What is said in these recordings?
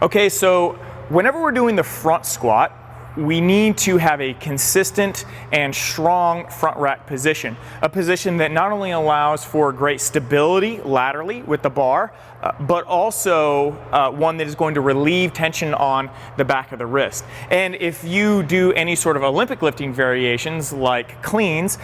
Okay, so whenever we're doing the front squat, we need to have a consistent and strong front rack position. A position that not only allows for great stability laterally with the bar, but also one that is going to relieve tension on the back of the wrist. And if you do any sort of Olympic lifting variations like cleans,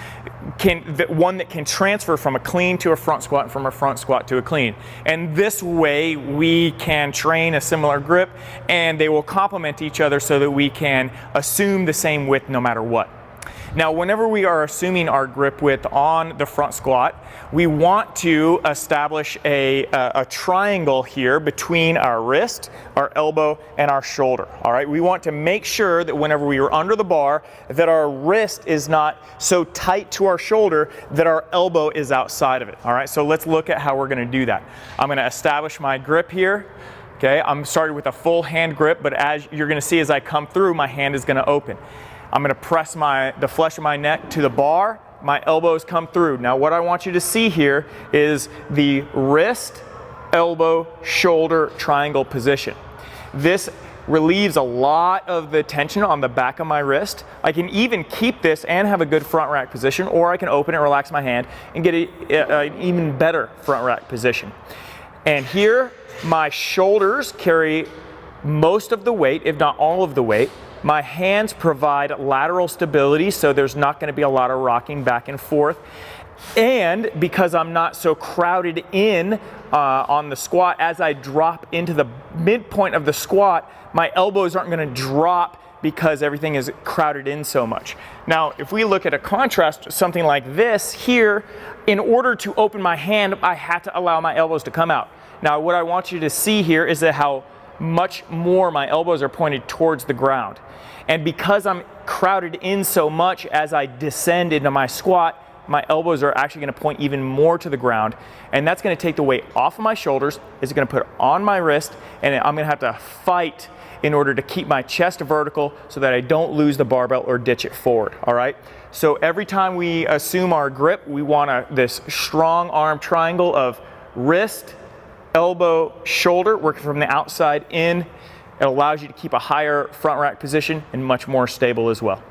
one that can transfer from a clean to a front squat and from a front squat to a clean. And this way we can train a similar grip and they will complement each other so that we can assume the same width no matter what. Now, whenever we are assuming our grip width on the front squat, we want to establish a triangle here between our wrist, our elbow, and our shoulder. All right, we want to make sure that whenever we are under the bar, that our wrist is not so tight to our shoulder that our elbow is outside of it. All right, so let's look at how we're going to do that. I'm going to establish my grip here. Okay, I'm starting with a full hand grip, but as you're going to see as I come through, my hand is going to open. I'm going to press the flesh of my neck to the bar, my elbows come through. Now what I want you to see here is the wrist, elbow, shoulder triangle position. This relieves a lot of the tension on the back of my wrist. I can even keep this and have a good front rack position, or I can open it, relax my hand, and get an even better front rack position. And here, my shoulders carry most of the weight, if not all of the weight. My hands provide lateral stability, so there's not going to be a lot of rocking back and forth. And because I'm not so crowded in on the squat, as I drop into the midpoint of the squat, my elbows aren't going to drop because everything is crowded in so much. Now, if we look at a contrast, something like this here, in order to open my hand, I had to allow my elbows to come out. Now, what I want you to see here is that how much more my elbows are pointed towards the ground. And because I'm crowded in so much as I descend into my squat, my elbows are actually going to point even more to the ground. And that's going to take the weight off of my shoulders, it's going to put it on my wrist, and I'm going to have to fight in order to keep my chest vertical so that I don't lose the barbell or ditch it forward, all right? So every time we assume our grip, we want this strong arm triangle of wrist, elbow, shoulder, working from the outside in. It allows you to keep a higher front rack position and much more stable as well.